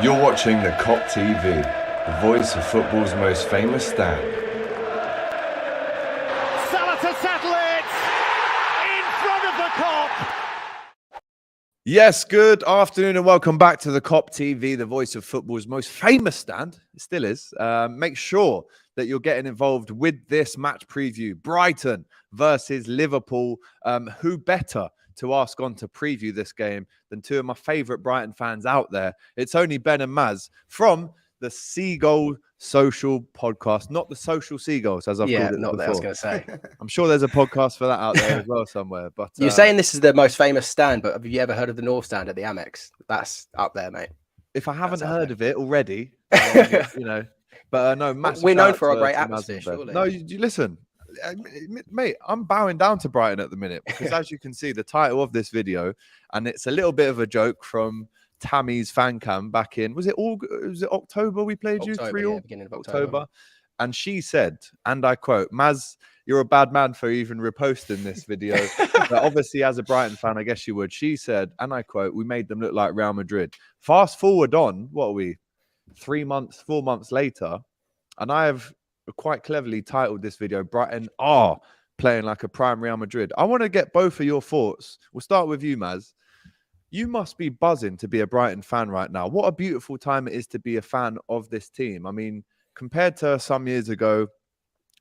You're watching the Kop TV, the voice of football's most famous stand. Salah to settle it in front of the Kop. Yes, good afternoon and welcome back to the Kop TV, the voice of football's most famous stand. It still is. Make sure that you're getting involved with this match preview. Brighton versus Liverpool. Who better to ask on to preview this game than two of my favourite Brighton fans out there? It's only Ben and Maz from the Seagull Social Podcast, not the Social Seagulls, as I've called it not before. that I was going to say. I'm sure there's a podcast for that out there as well somewhere. But You're saying this is the most famous stand, but have you ever heard of the North Stand at the Amex? That's up there, mate. if I haven't heard of it already, no, massive We're known shout for out our to great Maz atmosphere, and Ben. surely. No, you listen, mate, I'm bowing down to Brighton at the minute because, as you can see, the title of this video, and it's a little bit of a joke from Tammy's fan cam back in, was it October we played you? Beginning of October. And she said, and I quote, Maz, you're a bad man for even reposting this video. But obviously, as a Brighton fan, I guess you would. She said, and I quote, we made them look like Real Madrid. Fast forward on, what are we, 4 months later, and I have quite cleverly titled this video, Brighton are playing like a prime Real Madrid. I want to get both of your thoughts. We'll start with you, Maz. You must be buzzing to be a Brighton fan right now. What a beautiful time it is to be a fan of this team. I mean, compared to some years ago,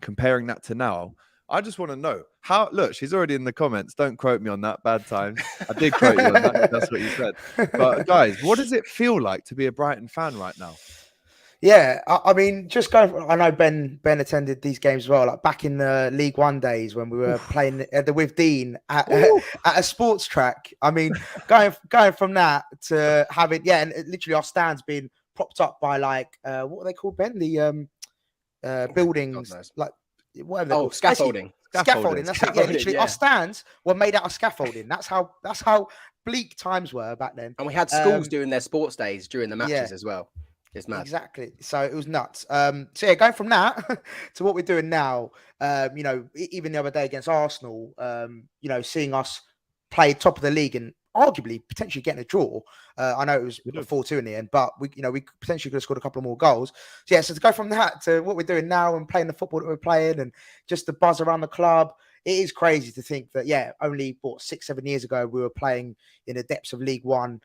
comparing that to now, I just want to know how. Look, she's already in the comments. Don't quote me on that. Bad time. I did quote you on that. That's what you said. But guys, what does it feel like to be a Brighton fan right now? Yeah, I mean, just going. I know Ben attended these games as well. Like back in the League One days when we were playing with Dean at a sports track. I mean, going from that to having and literally our stands being propped up by like what are they called, Ben? The buildings, like whatever. Oh, scaffolding. Scaffolding. That's it. Yeah, literally, our stands were made out of scaffolding. That's how bleak times were back then. And we had schools doing their sports days during the matches as well. It's mad. Exactly. So it was nuts. Going from that to what we're doing now, even the other day against Arsenal, seeing us play top of the league and arguably potentially getting a draw. I know it was 4-2 in the end, but we potentially could have scored a couple of more goals. So to go from that to what we're doing now and playing the football that we're playing and just the buzz around the club, it is crazy to think that, only 6-7 years ago, we were playing in the depths of League One,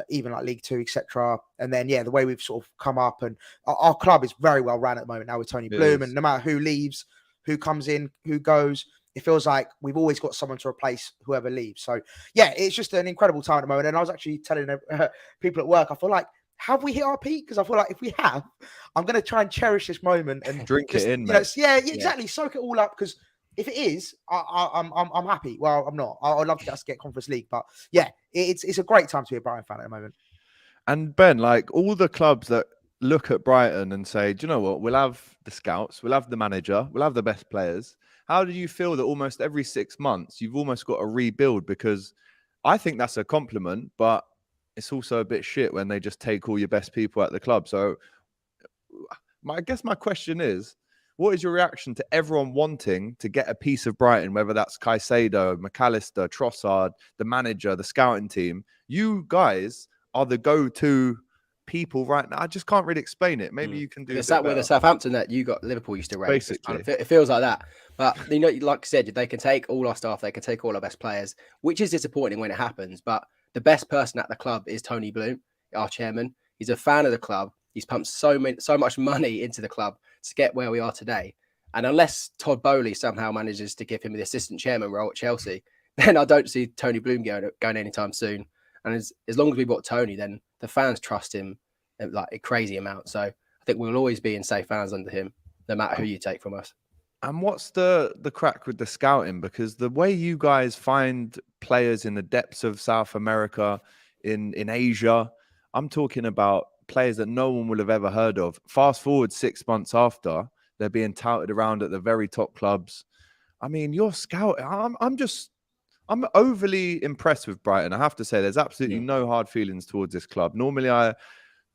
even like League Two, etc. And then the way we've sort of come up, and our club is very well ran at the moment now with Tony Bloom, and no matter who leaves, who comes in, who goes, it feels like we've always got someone to replace whoever leaves. So it's just an incredible time at the moment. And I was actually telling people at work, I feel like, have we hit our peak? Because I feel like if we have, I'm going to try and cherish this moment and drink it in. Exactly. Soak it all up, because if it is, I'm happy. Well, I'm not. I'd love to get Conference League, but it's a great time to be a Brighton fan at the moment. And Ben, like all the clubs that look at Brighton and say, do you know what? We'll have the scouts, we'll have the manager, we'll have the best players. How do you feel that almost every 6 months you've almost got to rebuild? Because I think that's a compliment, but it's also a bit shit when they just take all your best people at the club. So I guess my question is, what is your reaction to everyone wanting to get a piece of Brighton, whether that's Caicedo, McAllister, Trossard, the manager, the scouting team? You guys are the go-to people right now. I just can't really explain it. Maybe you can do it. It's that with the Southampton that you got Liverpool used to rate. Basically. It feels like that. But, like I said, they can take all our staff, they can take all our best players, which is disappointing when it happens. But the best person at the club is Tony Bloom, our chairman. He's a fan of the club. He's pumped so much money into the club to get where we are today. And unless Todd Bowley somehow manages to give him the assistant chairman role at Chelsea, then I don't see Tony Bloom going anytime soon. And as long as we've got Tony, then the fans trust him like a crazy amount. So I think we'll always be in safe hands under him, no matter who you take from us. And what's the crack with the scouting? Because the way you guys find players in the depths of South America, in Asia, I'm talking about players that no one will have ever heard of. Fast forward 6 months after, they're being touted around at the very top clubs. I mean, your scout, I'm overly impressed with Brighton. I have to say, there's absolutely no hard feelings towards this club. Normally, I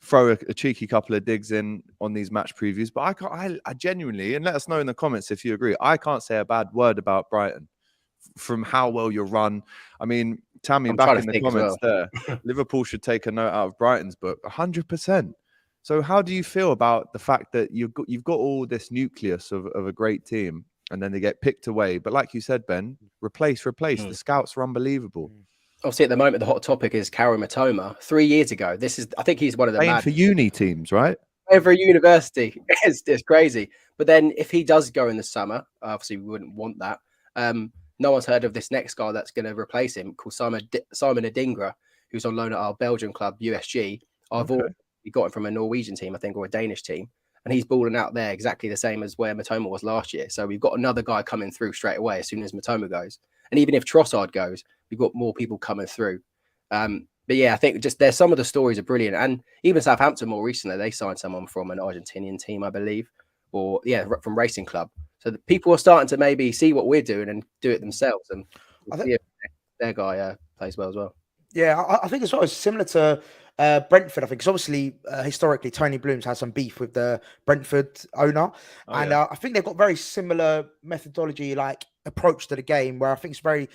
throw a cheeky couple of digs in on these match previews, but I genuinely, and let us know in the comments if you agree, I can't say a bad word about Brighton from how well you're run. I mean, Tammy I'm back trying in to the think as comments there. Liverpool should take a note out of Brighton's book. 100%. So how do you feel about the fact that you've got all this nucleus of a great team, and then they get picked away? But like you said, Ben, replace. The scouts are unbelievable. Obviously, at the moment, the hot topic is Kaoru Mitoma. 3 years ago, I think he's one of the Playing for uni teams, right? Every university. It's crazy. But then if he does go in the summer, obviously we wouldn't want that. No one's heard of this next guy that's going to replace him, called Simon Adingra, who's on loan at our Belgian club, USG. I've already got him from a Norwegian team, I think, or a Danish team. And he's balling out there exactly the same as where Mitoma was last year. So we've got another guy coming through straight away as soon as Mitoma goes. And even if Trossard goes, we've got more people coming through. But yeah, I think just there's some of the stories are brilliant. And even Southampton more recently, they signed someone from an Argentinian team, I believe, or from Racing Club. So the people are starting to maybe see what we're doing and do it themselves. And I think their guy plays well as well. Yeah, I think as well, it's similar to Brentford, I think, because obviously historically Tony Bloom's had some beef with the Brentford owner, I think they've got very similar methodology, like approach to the game, where I think it's very,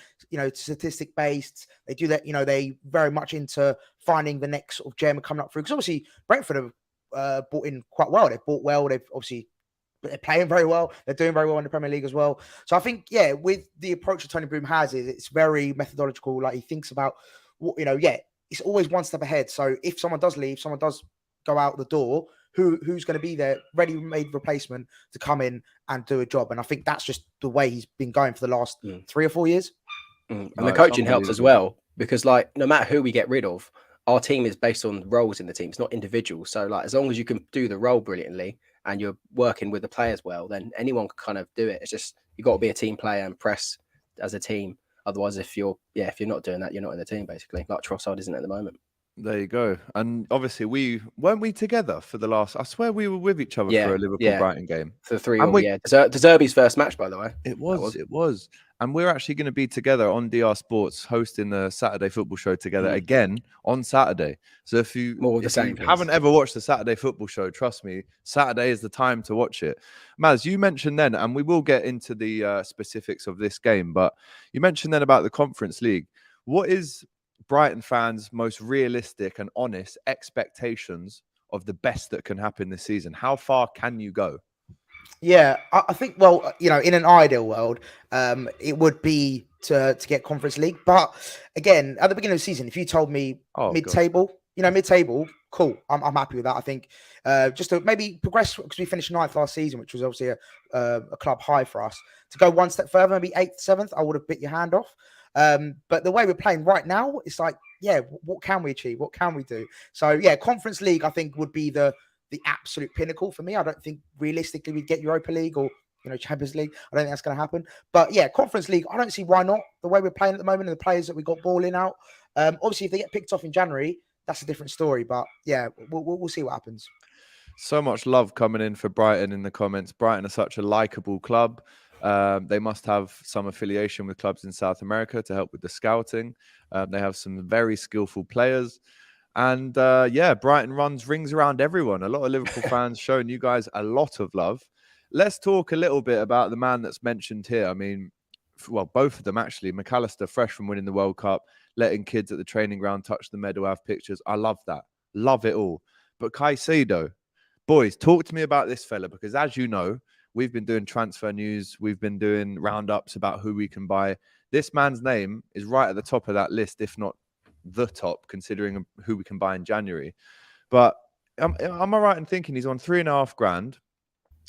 statistic based. They do that, they very much into finding the next sort of gem coming up through. Because obviously Brentford have bought in quite well. They've bought well. They're playing very well. They're doing very well in the Premier League as well. So I think, with the approach that Tony Bloom has, it's very methodological. Like he thinks about what, it's always one step ahead. So if someone does leave, someone does go out the door, who's going to be there, ready-made replacement to come in and do a job. And I think that's just the way he's been going for the last 3 or 4 years. And the coaching helps as well, because no matter who we get rid of, our team is based on roles in the team. It's not individuals. So as long as you can do the role brilliantly and you're working with the players well, then anyone can kind of do it. It's just, you've got to be a team player and press as a team. Otherwise, if you're not doing that, you're not in the team, basically, like Trossard isn't at the moment. There you go. And obviously, weren't we together for the last? I swear we were with each other for a Liverpool Brighton game. For 3-3, yeah. De Zerbi's first match, by the way. It was. And we're actually going to be together on DR Sports hosting the Saturday football show together again on Saturday. So if you haven't ever watched the Saturday football show, trust me, Saturday is the time to watch it. Maz, you mentioned then, and we will get into the specifics of this game, but you mentioned then about the Conference League. What is Brighton fans' most realistic and honest expectations of the best that can happen this season? How far can you go? Yeah, I think, in an ideal world, it would be to get Conference League. But again, at the beginning of the season, if you told me mid-table, cool. I'm happy with that. I think just to maybe progress, because we finished 9th last season, which was obviously a club high for us. To go one step further, maybe 8th, 7th, I would have bit your hand off. But the way we're playing right now, it's like, what can we achieve? What can we do? So Conference League, I think, would be the absolute pinnacle for me. I don't think realistically we'd get Europa League or Champions League. I don't think that's going to happen. But Conference League, I don't see why not. The way we're playing at the moment and the players that we got balling out. Obviously, if they get picked off in January, that's a different story. But we'll see what happens. So much love coming in for Brighton in the comments. Brighton are such a likable club. They must have some affiliation with clubs in South America to help with the scouting. They have some very skillful players. And Brighton rings around everyone. A lot of Liverpool fans showing you guys a lot of love. Let's talk a little bit about the man that's mentioned here. I mean, both of them actually. McAllister, fresh from winning the World Cup, letting kids at the training ground touch the medal, have pictures. I love that. Love it all. But Caicedo, boys, talk to me about this fella, because as you know, we've been doing transfer news. We've been doing roundups about who we can buy. This man's name is right at the top of that list, if not the top, considering who we can buy in January. But am I right in thinking he's on $3,500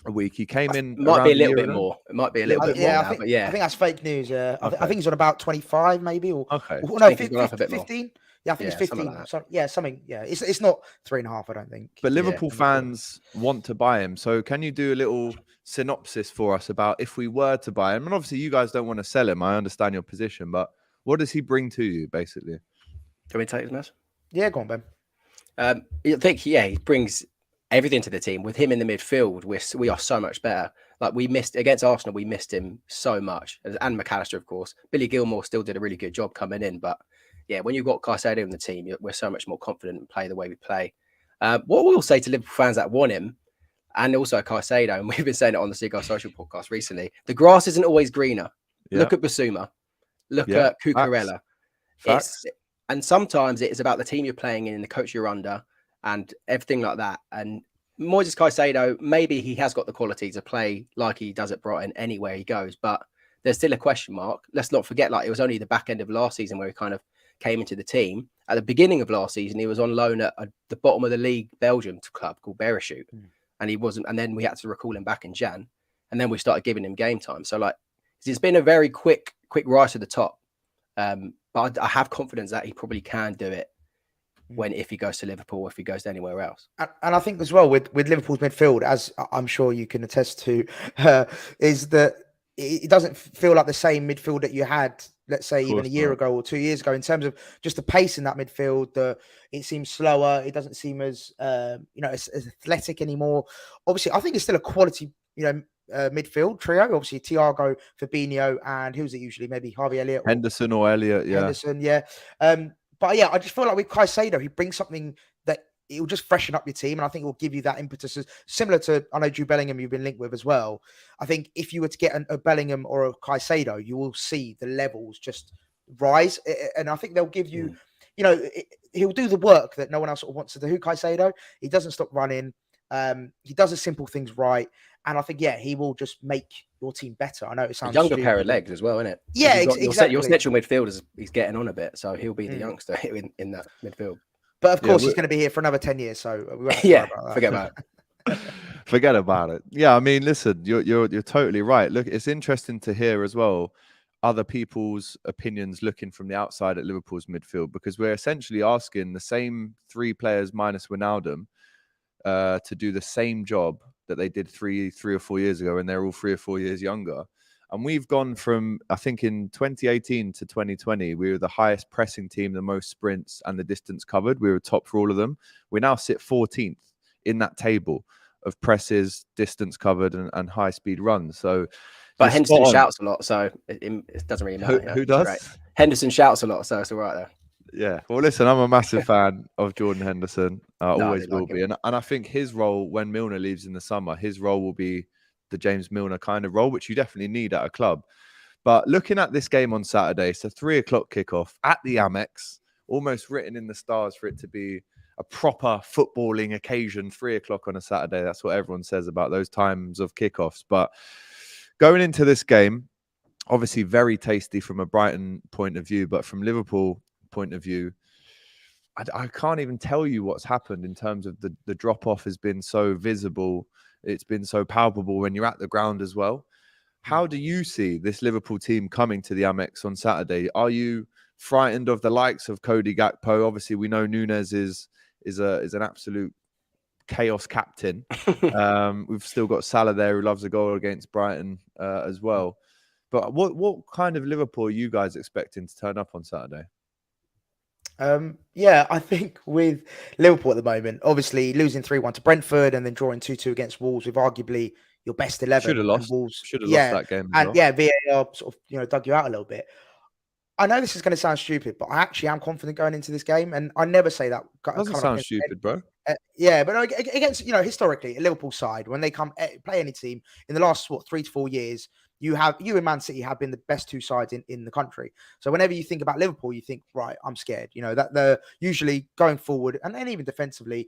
a week? He came in. It might be a little bit more. It might be a little bit more. I think that's fake news. Yeah, okay. I think he's on about 25, maybe. Or okay, no, 15. Yeah, I think it's 15. Like so, something. Yeah, it's not 3.5. I don't think. But Liverpool fans want to buy him. So can you do a little synopsis for us about if we were to buy him? And obviously, you guys don't want to sell him. I understand your position, but what does he bring to you, basically? Can we take his mess? Yeah, go on, Ben. I think, he brings everything to the team. With him in the midfield, we are so much better. Like we missed against Arsenal, we missed him so much. And McAllister, of course. Billy Gilmore still did a really good job coming in. But when you've got Caicedo in the team, we're so much more confident and play the way we play. What we'll say to Liverpool fans that want him, and also Caicedo, and we've been saying it on the Cigar Social podcast recently, the grass isn't always greener. Yeah. Look at Basuma. Look at Cucurella. Facts. And sometimes it is about the team you're playing in, the coach you're under, and everything like that. And Moises Caicedo, maybe he has got the quality to play like he does at Brighton anywhere he goes, but there's still a question mark. Let's not forget, like, it was only the back end of last season where he kind of came into the team. At the beginning of last season, he was on loan at the bottom of the league Belgium club called Bereshut, and he wasn't. And then we had to recall him back in Jan, and then we started giving him game time. So, like, it's been a very quick rise to the top. But I have confidence that he probably can do it if he goes to Liverpool, or if he goes anywhere else. And I think as well with Liverpool's midfield, as I'm sure you can attest to, is that it doesn't feel like the same midfield that you had, let's say, even a year ago or 2 years ago, in terms of just the pace in that midfield. It seems slower. It doesn't seem as as athletic anymore. Obviously, I think it's still a quality midfield trio. Obviously, Thiago, Fabinho, and who's it usually? Maybe Harvey Elliott, Henderson or Elliott. Yeah, Henderson. Yeah. But yeah, I just feel like with Caicedo, he brings something that it will just freshen up your team, and I think it will give you that impetus. Similar to, I know Jude Bellingham, you've been linked with as well. I think if you were to get a Bellingham or a Caicedo, you will see the levels just rise, and I think they'll give you, he'll do the work that no one else sort of wants to do. Caicedo, he doesn't stop running. He does the simple things right, and I think he will just make your team better. I know it sounds a younger stupid. pair of legs as well, isn't it? Yeah, exactly. Your central midfield he's getting on a bit, so he'll be the youngster in that midfield. But of course, he's going to be here for another 10 years, so we won't have to worry about that. Forget about it. Forget about it. Yeah, I mean, listen, you're totally right. Look, it's interesting to hear as well other people's opinions looking from the outside at Liverpool's midfield, because we're essentially asking the same three players minus Wijnaldum to do the same job that they did three or 4 years ago, and they're all 3 or 4 years younger. And we've gone from, I think, in 2018 to 2020, we were the highest pressing team, the most sprints and the distance covered. We were top for all of them. We now sit 14th in that table of presses, distance covered, and high speed runs. So, but Henderson shouts a lot, so it doesn't really matter. Who does? Right. Henderson shouts a lot, so it's all right there. Yeah. Well, listen, I'm a massive fan of Jordan Henderson. Always will be. And I think his role when Milner leaves in the summer, his role will be the James Milner kind of role, which you definitely need at a club. But looking at this game on Saturday, it's a 3:00 kickoff at the Amex, almost written in the stars for it to be a proper footballing occasion. 3:00 on a Saturday. That's what everyone says about those times of kickoffs. But going into this game, obviously very tasty from a Brighton point of view, but from Liverpool point of view, I can't even tell you what's happened in terms of the drop-off has been so visible. It's been so palpable when you're at the ground as well. How do you see this Liverpool team coming to the Amex on Saturday? Are you frightened of the likes of Cody Gakpo? Obviously, we know Nunez is an absolute chaos captain. We've still got Salah there, who loves a goal against Brighton as well. But what kind of Liverpool are you guys expecting to turn up on Saturday? I think with Liverpool at the moment, obviously losing 3-1 to Brentford and then drawing 2-2 against Wolves with arguably your best 11. Should have lost. Wolves, should have lost that game. And VAR sort of dug you out a little bit. I know this is going to sound stupid, but I actually am confident going into this game, and I never say that. Doesn't sound stupid, bro. But against historically a Liverpool side, when they come play any team in the last 3 to 4 years, you and Man City have been the best two sides in the country. So whenever you think about Liverpool, you think, right, I'm scared. That they're usually going forward and even defensively,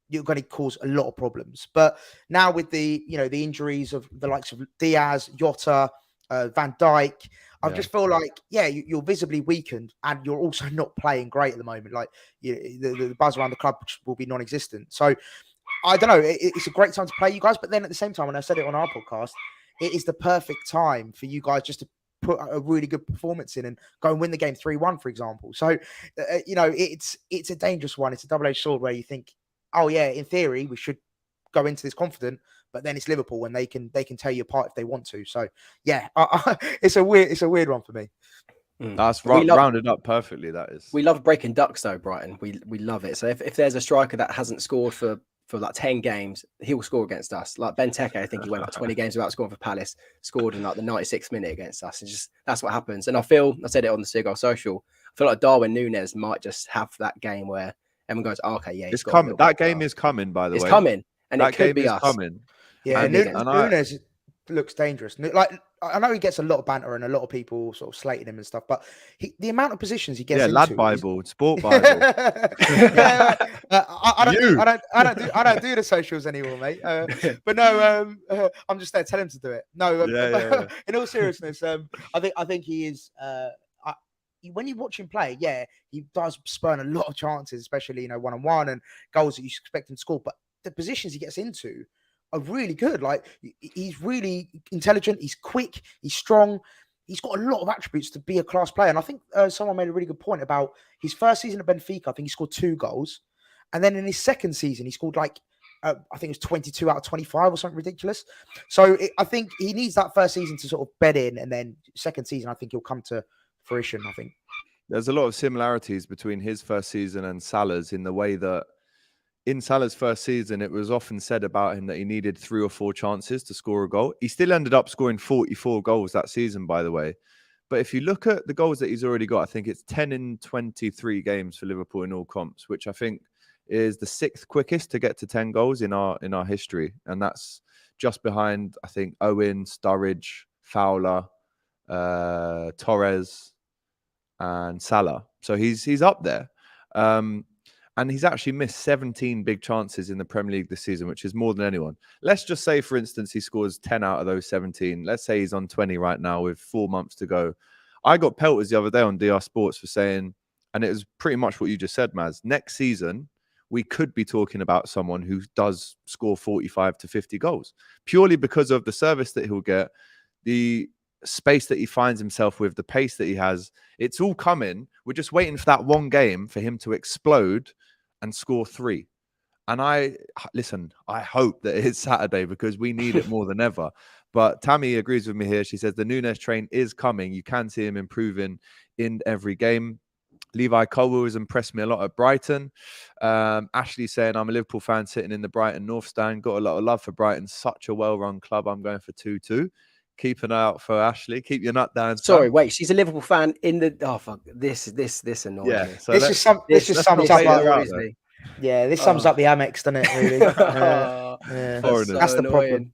you're going to cause a lot of problems. But now with the injuries of the likes of Diaz, Jota, Van Dijk, I just feel like, you're visibly weakened, and you're also not playing great at the moment. Like the buzz around the club will be non-existent. So I don't know. It's a great time to play, you guys. But then at the same time, and I said it on our podcast, it is the perfect time for you guys just to put a really good performance in and go and win the game 3-1, for example. So, it's a dangerous one. It's a double-edged sword where you think, oh yeah, in theory we should go into this confident, but then it's Liverpool and they can tear you apart if they want to. So yeah, it's a weird one for me. That's rounded up perfectly. That is. We love breaking ducks though, Brighton. We love it. So if there's a striker that hasn't scored for like 10 games, he'll score against us. Like Benteke, I think he went like 20 games without scoring for Palace, scored in like the 96th minute against us. It's just, that's what happens. And I said it on the Seagull Social, I feel like Darwin Nunez might just have that game where everyone goes, oh, okay, yeah, it's coming. That game is coming, by the way. It's coming. And that it could game be is us. Coming. Yeah, Nunez looks dangerous. Like, I know he gets a lot of banter and a lot of people sort of slating him and stuff, but the amount of positions he gets into. Lad Bible, Sport Bible. I don't do the socials anymore, mate. But no, I'm just there to tell him to do it. No, in all seriousness, I think he is. When you watch him play, he does spurn a lot of chances, especially 1-on-1 and goals that you expect him to score. But the positions he gets into are really good. Like, he's really intelligent. He's quick. He's strong. He's got a lot of attributes to be a class player. And I think someone made a really good point about his first season at Benfica. I think he scored 2 goals, and then in his second season, he scored I think it was 22 out of 25 or something ridiculous. So I think he needs that first season to sort of bed in, and then second season, I think he'll come to fruition. I think there's a lot of similarities between his first season and Salah's in the way that in Salah's first season, it was often said about him that he needed 3 or 4 chances to score a goal. He still ended up scoring 44 goals that season, by the way. But if you look at the goals that he's already got, I think it's 10 in 23 games for Liverpool in all comps, which I think is the 6th quickest to get to 10 goals in our history. And that's just behind, I think, Owen, Sturridge, Fowler, Torres, and Salah. So he's up there. And he's actually missed 17 big chances in the Premier League this season, which is more than anyone. Let's just say, for instance, he scores 10 out of those 17. Let's say he's on 20 right now with 4 months to go. I got pelters the other day on DR Sports for saying, and it was pretty much what you just said, Maz, next season, we could be talking about someone who does score 45 to 50 goals, purely because of the service that he'll get, the space that he finds himself with, the pace that he has. It's all coming. We're just waiting for that one game for him to explode and score 3. And I hope that it's Saturday because we need it more than ever. But Tammy agrees with me here. She says the Nunez train is coming. You can see him improving in every game. Levi Colwell has impressed me a lot at Brighton. Ashley saying, I'm a Liverpool fan sitting in the Brighton North Stand. Got a lot of love for Brighton. Such a well-run club. I'm going for 2-2. Keep an eye out for Ashley. Keep your nut down. Sorry, wait. She's a Liverpool fan in the. Oh fuck! This annoys me. So this just sums up. This sums up the Amex, doesn't it? Really. That's the problem.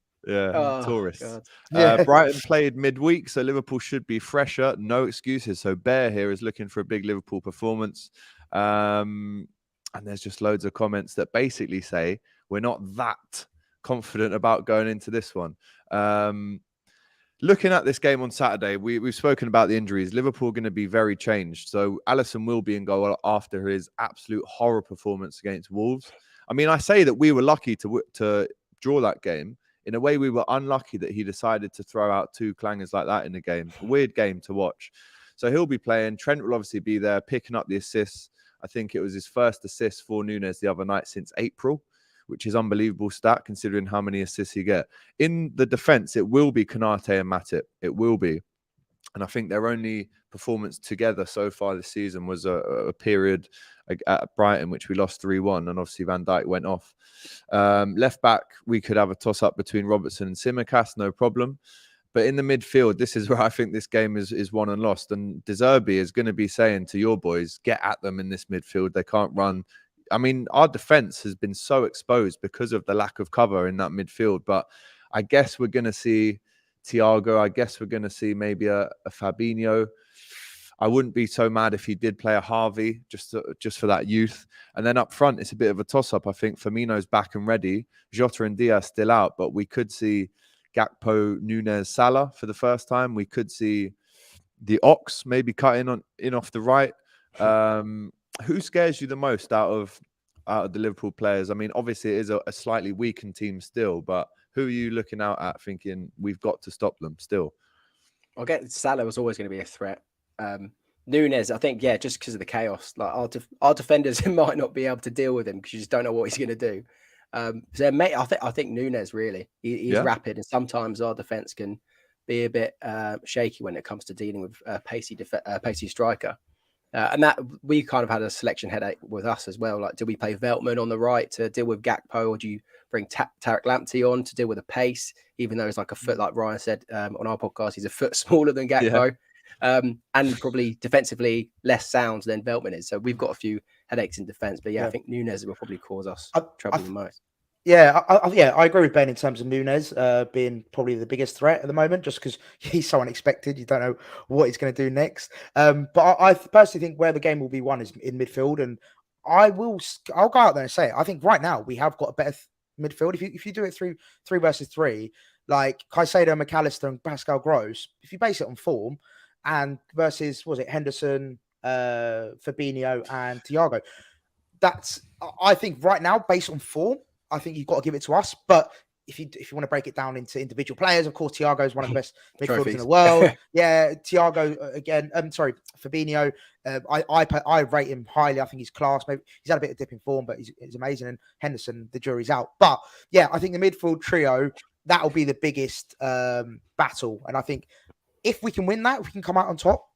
Tourists. Brighton played midweek, so Liverpool should be fresher. No excuses. So Bear here is looking for a big Liverpool performance. And there's just loads of comments that basically say we're not that confident about going into this one. Looking at this game on Saturday, we've spoken about the injuries. Liverpool are going to be very changed. So Alisson will be in goal after his absolute horror performance against Wolves. I mean, I say that we were lucky to draw that game. In a way, we were unlucky that he decided to throw out 2 clangers like that in the game. A weird game to watch. So he'll be playing. Trent will obviously be there, picking up the assists. I think it was his first assist for Nunez the other night since April, which is unbelievable stat considering how many assists he get. In the defence, it will be Konate and Matip. It will be. And I think their only performance together so far this season was a period at Brighton, which we lost 3-1. And obviously Van Dijk went off. Left back, we could have a toss-up between Robertson and Tsimikas, no problem. But in the midfield, this is where I think this game is won and lost. And De Zerbi is going to be saying to your boys, get at them in this midfield. They can't run. I mean, our defense has been so exposed because of the lack of cover in that midfield. But I guess we're going to see Thiago. I guess we're going to see maybe a Fabinho. I wouldn't be so mad if he did play a Harvey just for that youth. And then up front, it's a bit of a toss-up. I think Firmino's back and ready. Jota and Diaz still out, but we could see Gakpo, Nunez, Salah for the first time. We could see the Ox maybe cutting in off the right. Who scares you the most out of the Liverpool players? I mean, obviously it is a slightly weakened team still, but who are you looking out at thinking we've got to stop them still? I get Salah was always going to be a threat. Nunez, I think, just because of the chaos, like our defenders might not be able to deal with him because you just don't know what he's going to do. I think Nunez really, he's rapid, and sometimes our defense can be a bit shaky when it comes to dealing with a pacey striker. And that we kind of had a selection headache with us as well. Like, do we play Veltman on the right to deal with Gakpo, or do you bring Tarek Lamptey on to deal with the pace, even though he's like a foot, like Ryan said on our podcast, he's a foot smaller than Gakpo, and probably defensively less sound than Veltman is. So we've got a few headaches in defence. But I think Nunez will probably cause us trouble the most. Yeah, I agree with Ben in terms of Nunez being probably the biggest threat at the moment, just because he's so unexpected. You don't know what he's going to do next. But I personally think where the game will be won is in midfield, and I'll go out there and say it. I think right now we have got a better midfield. If you do it through 3 versus 3, like Caicedo, McAllister, and Pascal Gross, if you base it on form, and versus Henderson, Fabinho, and Thiago, I think right now based on form, I think you've got to give it to us. But if you want to break it down into individual players, of course, Thiago is one of the best midfielders in the world. Yeah, Thiago again. Sorry, Fabinho. I rate him highly. I think he's class. Maybe he's had a bit of dip in form, but he's amazing. And Henderson, the jury's out. But yeah, I think the midfield trio, that'll be the biggest battle. And I think if we can win that, if we can come out on top,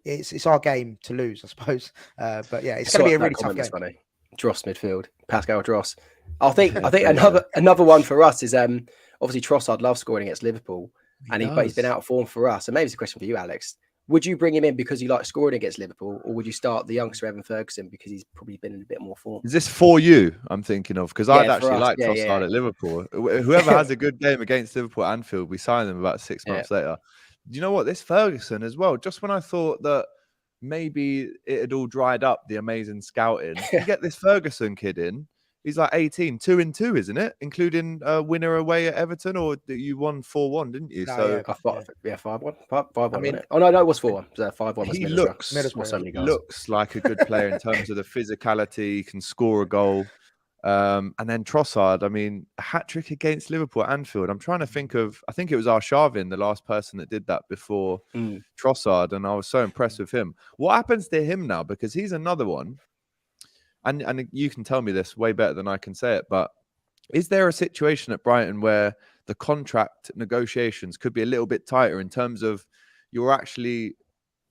it's our game to lose, I suppose. But yeah, it's going to be a really tough game. Funny. Dross midfield, Pascal Dross. I think another one for us is obviously Trossard loves scoring against Liverpool, but he's been out of form for us. So maybe it's a question for you, Alex. Would you bring him in because you like scoring against Liverpool, or would you start the youngster Evan Ferguson because he's probably been in a bit more form? Is this for you? I'm thinking of because I'd actually like Trossard at Liverpool. Whoever has a good game against Liverpool at Anfield, we sign them about 6 months later. Do you know what? This Ferguson as well. Just when I thought that maybe it had all dried up, the amazing scouting, you get this Ferguson kid in. He's like 18, 2-2, isn't it? Including a winner away at Everton, or you won 4-1, didn't you? No, so 5-1. 5-1. I mean, oh no, it was 4-1. So 5-1. He looks like a good player in terms of the physicality. He can score a goal. And then Trossard, I mean, a hat-trick against Liverpool at Anfield. I'm trying to think of, I think it was Arshavin, the last person that did that before Trossard, and I was so impressed with him. What happens to him now? Because he's another one, and you can tell me this way better than I can say it, but is there a situation at Brighton where the contract negotiations could be a little bit tighter in terms of you're actually,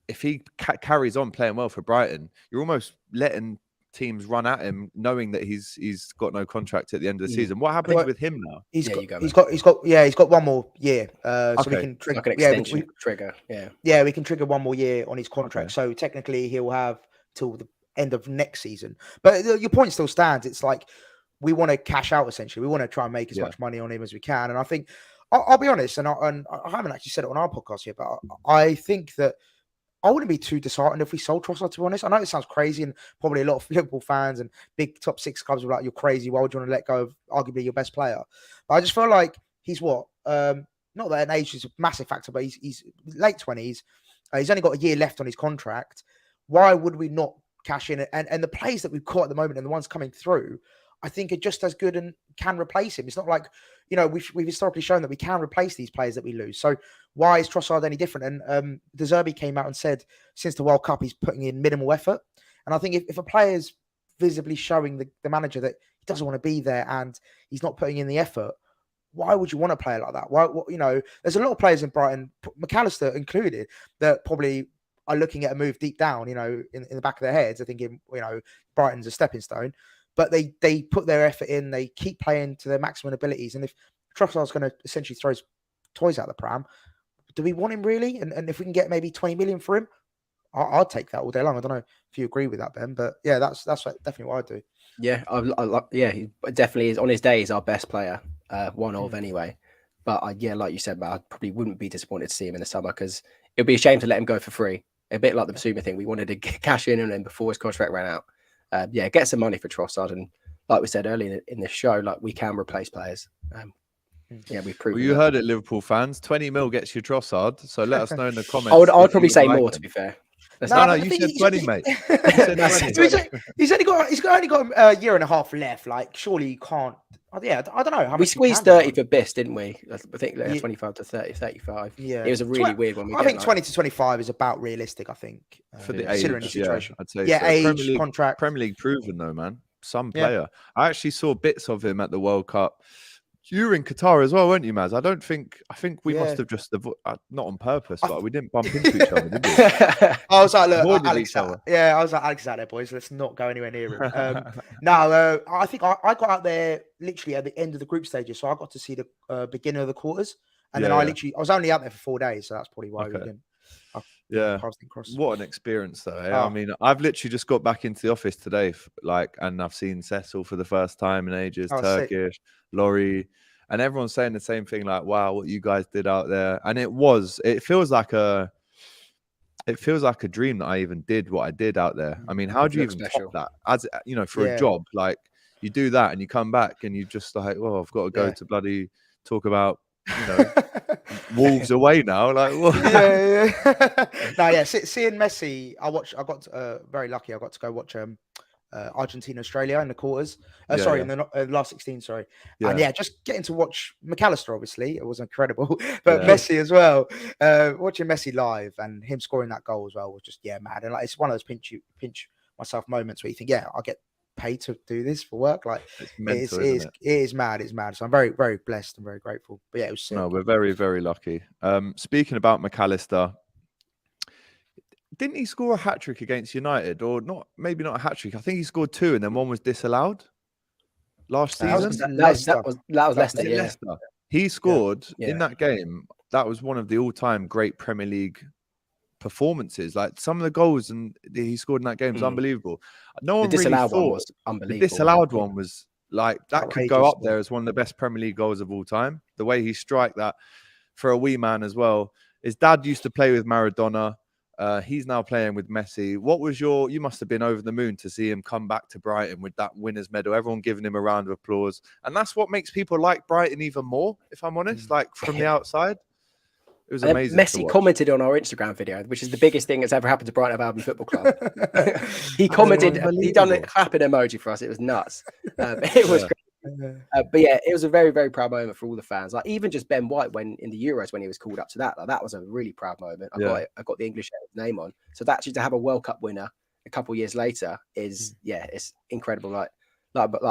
if he carries on playing well for Brighton, you're almost letting teams run at him, knowing that he's got no contract at the end of the season. What happens with him now? He's got one more year. So we can trigger like an extension trigger. Yeah, we can trigger one more year on his contract. So technically, he'll have till the end of next season. But your point still stands. It's like we want to cash out essentially. We want to try and make as much money on him as we can. And I think I'll be honest, and I haven't actually said it on our podcast yet, but I think that I wouldn't be too disheartened if we sold Trossard, to be honest. I know it sounds crazy, and probably a lot of Liverpool fans and big top 6 clubs are like, you're crazy. Why would you want to let go of arguably your best player? But I just feel like he's not that an age is a massive factor, but he's late 20s. He's only got a year left on his contract. Why would we not cash in? And the players that we've got at the moment and the ones coming through, I think are just as good and can replace him. It's not like, we've historically shown that we can replace these players that we lose. So why is Trossard any different? And De Zerbi came out and said since the World Cup, he's putting in minimal effort. And I think if a player is visibly showing the manager that he doesn't want to be there and he's not putting in the effort, why would you want to play like that? There's a lot of players in Brighton, McAllister included, that probably are looking at a move deep down, in the back of their heads. They're thinking, Brighton's a stepping stone. But they put their effort in. They keep playing to their maximum abilities. And if Trossard's going to essentially throw his toys out the pram, do we want him really? And if we can get maybe 20 million for him, I'll take that all day long. I don't know if you agree with that, Ben, but yeah, that's definitely what I do. Yeah, he definitely is. On his day, he's our best player, one of anyway. But like you said, I probably wouldn't be disappointed to see him in the summer because it'd be a shame to let him go for free. A bit like the Basuma thing. We wanted to cash in on him before his contract ran out. Get some money for Trossard, and like we said earlier in the show, like we can replace players. We've proven. Well, you heard it, Liverpool fans. 20 mil gets you Trossard, so let us know in the comments. I would probably say more, to be fair. No, you said 20, mate. He's only got a year and a half left. Like, surely you can't. I don't know. We squeezed 30 for Biss, didn't we? I think 25 to 30, 35. Yeah, it was a really weird one. I think 20 to 25 is about realistic. I think for the considering age, the situation. I'd say age, contract. Premier League proven though, man. Some player. I actually saw bits of him at the World Cup. You were in Qatar as well, weren't you, Maz? I think we must have just not on purpose, but we didn't bump into each other, did we? I was like, look, Alex, I was like, Alex is out there, boys. Let's not go anywhere near him. I think I got out there literally at the end of the group stages, so I got to see the beginning of the quarters, and then I was only out there for 4 days, so that's probably why we didn't. Yeah. passing across. What an experience, though. Eh? Oh. I mean, I've literally just got back into the office today, and I've seen Cecil for the first time in ages, Oh, sick. Turkish, Laurie, and everyone's saying the same thing, like, wow, what you guys did out there. And it feels like a dream that I even did what I did out there. I mean, how do you even top that? As you know, for a job, like you do that and you come back and you just like, oh, I've got to go to bloody talk about, you know, Wolves away now. Like, what? Seeing Messi, I got very lucky. I got to go watch Argentina, Australia in the quarters. In the last 16. Sorry, and just getting to watch McAllister. Obviously, it was incredible, but Messi as well. Watching Messi live and him scoring that goal as well was just mad. And like it's one of those pinch myself moments where you think, I get paid to do this for work. Like it's mental, it is mad. It's mad. So I'm very, very blessed and very grateful. But it was sick. No, we're very, very lucky. Speaking about McAllister, didn't he score a hat-trick against United? Or not? Maybe not a hat-trick. I think he scored 2 and then one was disallowed last season. That was Leicester. Yeah. Leicester. He scored in that game. That was one of the all-time great Premier League performances. Like some of the goals and he scored in that game was unbelievable. No one really thought one was unbelievable. The disallowed one was like that could go up there as one of the best Premier League goals of all time. The way he strike that for a wee man as well. His dad used to play with Maradona. He's now playing with Messi. What was you must have been over the moon to see him come back to Brighton with that winner's medal, everyone giving him a round of applause. And that's what makes people like Brighton even more, if I'm honest, like from the outside. It was amazing. Messi commented on our Instagram video, which is the biggest thing that's ever happened to Brighton Albion Football Club. He commented, he done a clapping emoji for us. It was nuts. It was great. But it was a very, very proud moment for all the fans. Like even just Ben White when in the Euros when he was called up to that, like, that was a really proud moment. I got the English name on. So that actually to have a World Cup winner a couple of years later is it's incredible. Like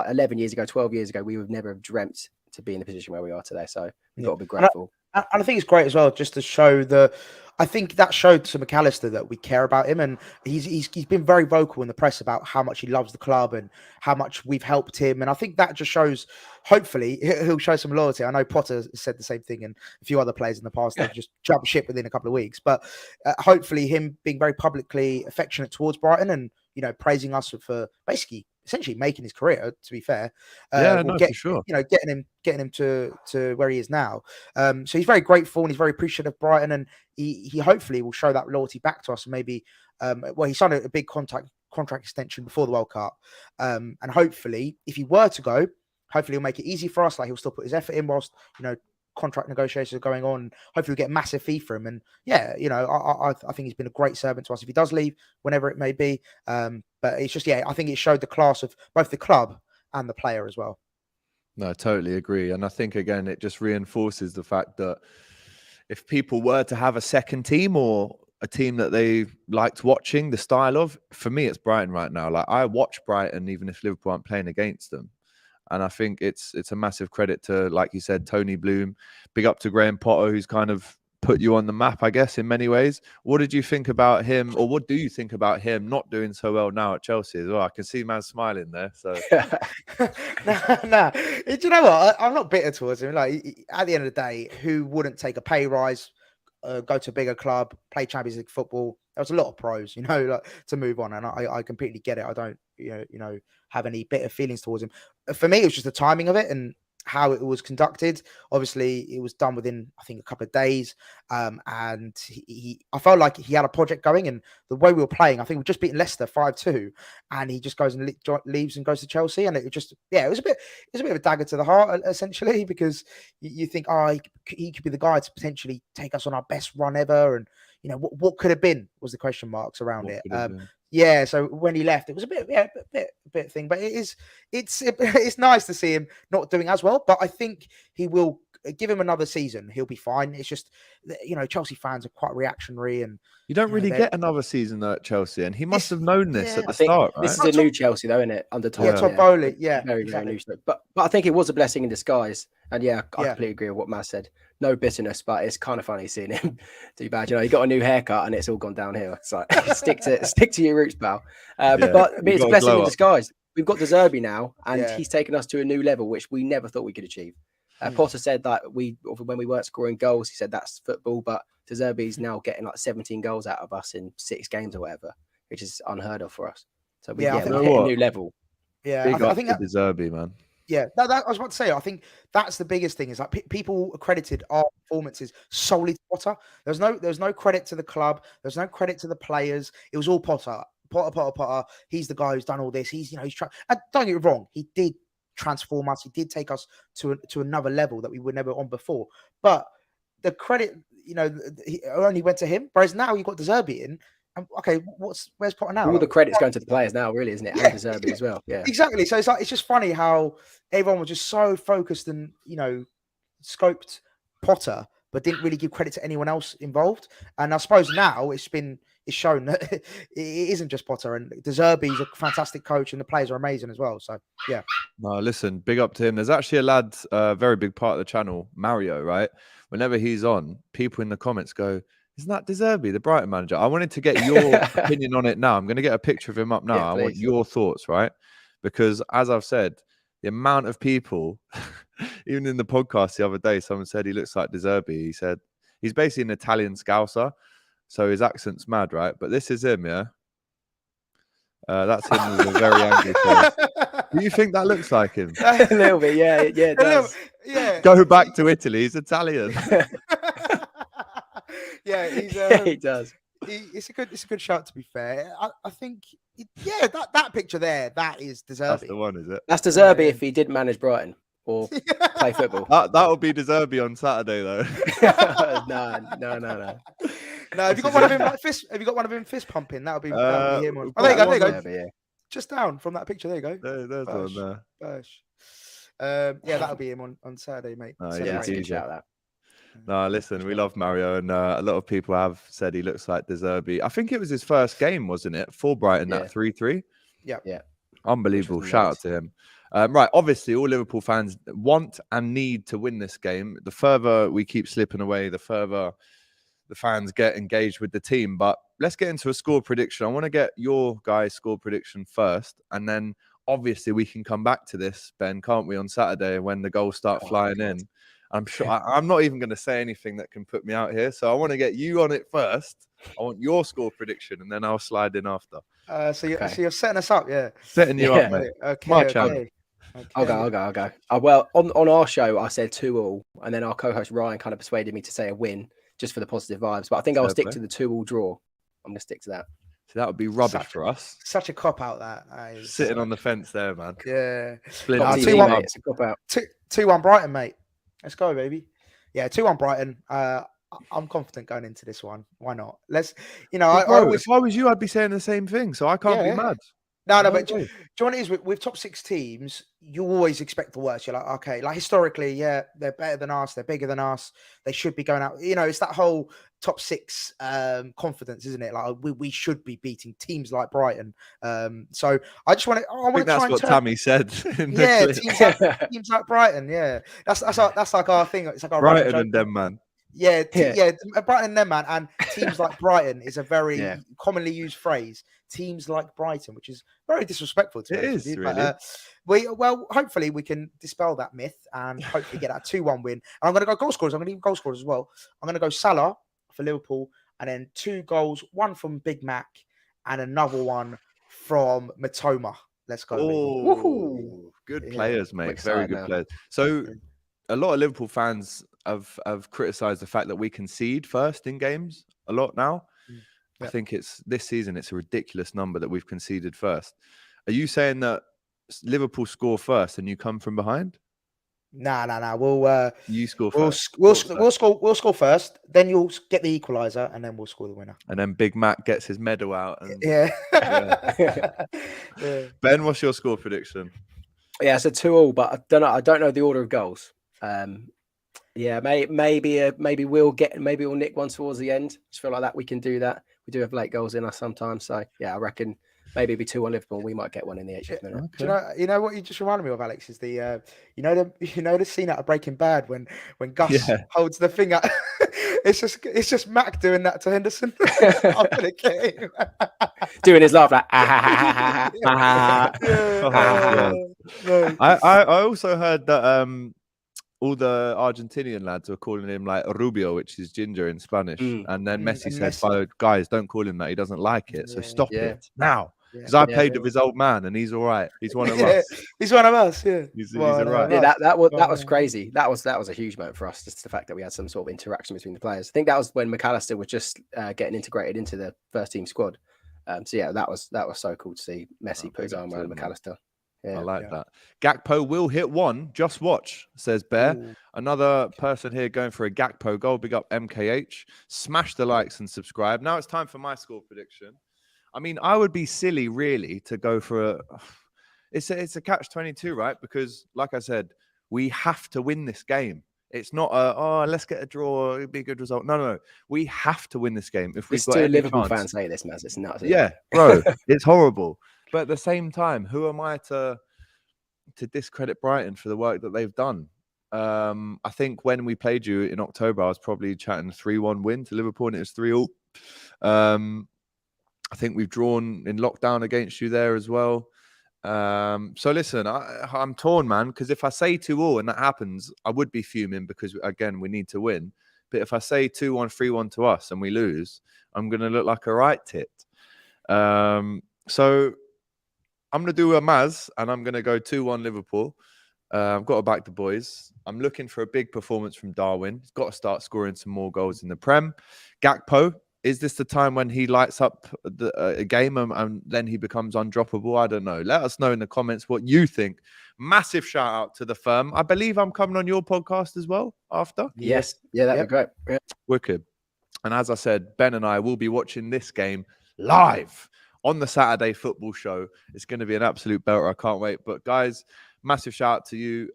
11 years ago, 12 years ago, we would never have dreamt to be in the position where we are today. So we've got to be grateful. And I think it's great as well, just to show I think that showed to McAllister that we care about him, and he's been very vocal in the press about how much he loves the club and how much we've helped him. And I think that just shows, hopefully, he'll show some loyalty. I know Potter said the same thing, and a few other players in the past they've just jumped ship within a couple of weeks. But hopefully, him being very publicly affectionate towards Brighton and praising us for basically essentially making his career, to be fair, for sure. Getting him to where he is now. So he's very grateful and he's very appreciative of Brighton, and he hopefully will show that loyalty back to us. And maybe, he signed a big contract extension before the World Cup, and hopefully, if he were to go, hopefully he'll make it easy for us. Like he'll still put his effort in whilst contract negotiations are going on. Hopefully we'll get a massive fee for him. And I think he's been a great servant to us if he does leave, whenever it may be. But it's just, I think it showed the class of both the club and the player as well. No, I totally agree. And I think, again, it just reinforces the fact that if people were to have a second team or a team that they liked watching the style of, for me, it's Brighton right now. Like I watch Brighton, even if Liverpool aren't playing against them. And I think it's a massive credit to, like you said, Tony Bloom. Big up to Graham Potter, who's kind of put you on the map, I guess, in many ways. What did you think about him, or what do you think about him not doing so well now at Chelsea as well? I can see man smiling there. So nah. Do you know what? I'm not bitter towards him. Like at the end of the day, who wouldn't take a pay rise, go to a bigger club, play Champions League football? There was a lot of pros, to move on, and I completely get it. I don't, have any bitter feelings towards him. For me, it was just the timing of it and how it was conducted. Obviously, it was done within, I think, a couple of days. And I felt like he had a project going, and the way we were playing, I think we just beaten Leicester 5-2, and he just goes and leaves and goes to Chelsea. And it just, it was a bit of a dagger to the heart, essentially, because you think, he could be the guy to potentially take us on our best run ever. And, what could have been was the question marks around it. So when he left, it was a bit thing, but it's nice to see him not doing as well. But I think he will give him another season. He'll be fine. It's just, Chelsea fans are quite reactionary, and you don't really get another season though at Chelsea, and he must have known this at the start, right? This is a new Chelsea, though, isn't it? Under Todd Bowley, very, very new. But I think it was a blessing in disguise. And I completely agree with what Maz said. No bitterness, but it's kind of funny seeing him do bad. He got a new haircut and it's all gone downhill. It's like stick to your roots, pal. But it's a blessing in disguise. We've got De Zerbi now, and he's taken us to a new level, which we never thought we could achieve. Potter said that when we weren't scoring goals, he said that's football, but De Zerbi's now getting like 17 goals out of us in 6 games or whatever, which is unheard of for us. So we're hitting a new level. Yeah, I think De Zerbi, man. Yeah, that I was about to say. I think that's the biggest thing is like people accredited our performances solely to Potter. There's no credit to the club. There's no credit to the players. It was all Potter. Potter. He's the guy who's done all this. He's trying. Don't get me wrong. He did transform us. He did take us to another level that we were never on before. But the credit, he only went to him. Whereas now you've got De Zerbi in. Okay, where's Potter now? All the credit's going to the players now, really, isn't it? And De Zerbi as well. Yeah, exactly. So it's just funny how everyone was just so focused and scoped Potter, but didn't really give credit to anyone else involved. And I suppose now it's shown that it isn't just Potter, and De Zerbi's a fantastic coach, and the players are amazing as well. So yeah. No, listen, big up to him. There's actually a lad, very big part of the channel, Mario, right? Whenever he's on, people in the comments go, "Isn't that De Zerbi, the Brighton manager?" I wanted to get your opinion on it now. I'm going to get a picture of him up now. Yeah, I want your thoughts, right? Because as I've said, the amount of people, even in the podcast the other day, someone said he looks like De Zerbi. He said he's basically an Italian Scouser, so his accent's mad, right? But this is him, yeah? That's him with a very angry face. Do you think that looks like him? A little bit, yeah, it does. Yeah. Go back to Italy. He's Italian. Yeah, he does. It's a good shout, to be fair. I think, that picture there, that is De Zerbi. That's the one, is it? That's De Zerbi if he didn't manage Brighton or play football. That would be De Zerbi on Saturday, though. No. No, have you got one of him like fist? Have you got one of him fist pumping? That would be him. There you go. Yeah. Just down from that picture. There you go. There's one there. Bash. That'll be him on Saturday, mate. Oh, Saturday. yeah, Good shout that. No, listen, we love Mario, and a lot of people have said he looks like De Zerbi. I think it was his first game, wasn't it, for Brighton, that 3-3? Yeah. Unbelievable. Shout out to him. Right, obviously, all Liverpool fans want and need to win this game. The further we keep slipping away, the further the fans get engaged with the team. But let's get into a score prediction. I want to get your guys' score prediction first, and then obviously we can come back to this, Ben, can't we, on Saturday when the goals start flying in. I'm sure I'm not even going to say anything that can put me out here. So I want to get you on it first. I want your score prediction, and then I'll slide in after. So you're setting us up, yeah? Setting you up, mate. Okay. I'll go. Well, on our show, I said 2-2, and then our co-host Ryan kind of persuaded me to say a win just for the positive vibes. But I think I'll stick to the 2-2 draw. I'm going to stick to that. So that would be rubbish for us. Such a cop out, that is. Sitting on the fence there, man. Yeah. Split 2-1. It's a cop out. 2-1 Brighton, mate. Let's go, baby. Yeah, 2-1 Brighton. I'm confident going into this one. Why not? Let's, if I was you, I'd be saying the same thing. So I can't be mad. No, but do you know what it is with top 6 teams? You always expect the worst. You're like, okay, like historically, yeah, they're better than us, they're bigger than us, they should be going out. It's that whole top 6 confidence, isn't it? Like we should be beating teams like Brighton. So I just want to. I think that's what Tammy said. Yeah, teams like Brighton. Yeah, that's like our thing. It's like our Brighton and them, man. Yeah, Brighton and them, man, and teams like Brighton is a very commonly used phrase. Teams like Brighton, which is very disrespectful to us. It is, really. Hopefully we can dispel that myth and hopefully get that 2-1 win. And I'm going to go goal scorers. I'm going to give goal scorers as well. I'm going to go Salah for Liverpool, and then 2 goals, one from Big Mac and another one from Matoma. Let's go. Oh, good players, mate. Very good players. So a lot of Liverpool fans have criticised the fact that we concede first in games a lot now. I think this season it's a ridiculous number that we've conceded first. Are you saying that Liverpool score first and you come from behind? Nah. We'll you score first. We'll score first. Then you'll get the equaliser, and then we'll score the winner. And then Big Mac gets his medal out. And, yeah. Ben, what's your score prediction? Yeah, it's a 2-2, but I don't know the order of goals. Maybe we'll nick one towards the end. Just feel like that we can do that. We do have late goals in us sometimes, so yeah, I reckon maybe it'll be 2-1 Liverpool. We might get one in the 80th minute. Okay. You know what you just reminded me of, Alex, is the the scene out of Breaking Bad when Gus holds the thing up. it's just Mac doing that to Henderson. I'm gonna get him. Doing his laugh like I also heard that all the Argentinian lads were calling him like Rubio, which is ginger in Spanish. And then Messi and said, Messi. guys, don't call him that. He doesn't like it. So stop Yeah. it now. Yeah. Because I played with his old man and he's all right. He's one of us. He's one of us. Yeah, He's One all of right. Yeah, us. that was crazy. That was a huge moment for us. Just the fact that we had some sort of interaction between the players. I think that was when McAllister was just getting integrated into the first team squad. So yeah, that was so cool to see Messi put his arm around McAllister. Yeah. I like that. Gakpo will hit one. Just watch, says Bear. Ooh. Another person here going for a Gakpo goal. Big up MKH. Smash the likes and subscribe. Now it's time for my score prediction. I mean, I would be silly, really, to go for a... It's a catch-22, right? Because, like I said, we have to win this game. It's not let's get a draw. It'd be a good result. No. We have to win this game. If we've got two any Liverpool chance. fans say this, Maz. It's nuts. Yeah, bro, it's horrible. But at the same time, who am I to discredit Brighton for the work that they've done? I think when we played you in October, I was probably chatting 3-1 win to Liverpool, and it was 3-0. I think we've drawn in lockdown against you there as well. So listen, I'm torn, man, because if I say 2-2 and that happens, I would be fuming because, again, we need to win. But if I say 2-1, 3-1 to us and we lose, I'm going to look like a right tit. So I'm going to do a Maz and I'm going to go 2-1 Liverpool. I've got to back the boys. I'm looking for a big performance from Darwin. He's got to start scoring some more goals in the Prem. Gakpo, is this the time when he lights up a game and then he becomes undroppable? I don't know. Let us know in the comments what you think. Massive shout out to the firm. I believe I'm coming on your podcast as well after. Yes. Yeah, that'd be great. Yeah. Wicked. And as I said, Ben and I will be watching this game live on the Saturday football show. It's going to be an absolute belter. I can't wait. But guys, massive shout out to you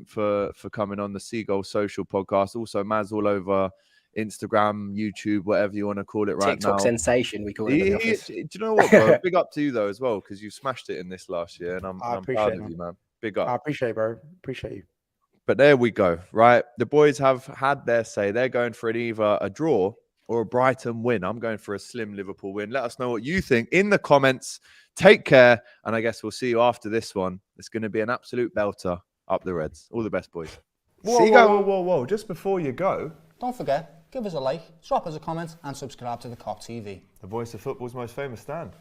for coming on the Seagull Social podcast. Also, Maz all over Instagram, YouTube, whatever you want to call it right TikTok now. sensation, we call it. In the office. Do you know what, bro? Big up to you though as well, because you smashed it in this last year, and I'm proud of you, man. Big up. I appreciate it, bro. Appreciate you. But there we go, right? The boys have had their say. They're going for either a draw or a Brighton win. I'm going for a slim Liverpool win. Let us know what you think in the comments. Take care, and I guess we'll see you after this one. It's going to be an absolute belter. Up the Reds. All the best, boys. Whoa. Just before you go, don't forget, give us a like, drop us a comment and subscribe to the Kop TV. the voice of football's most famous stand.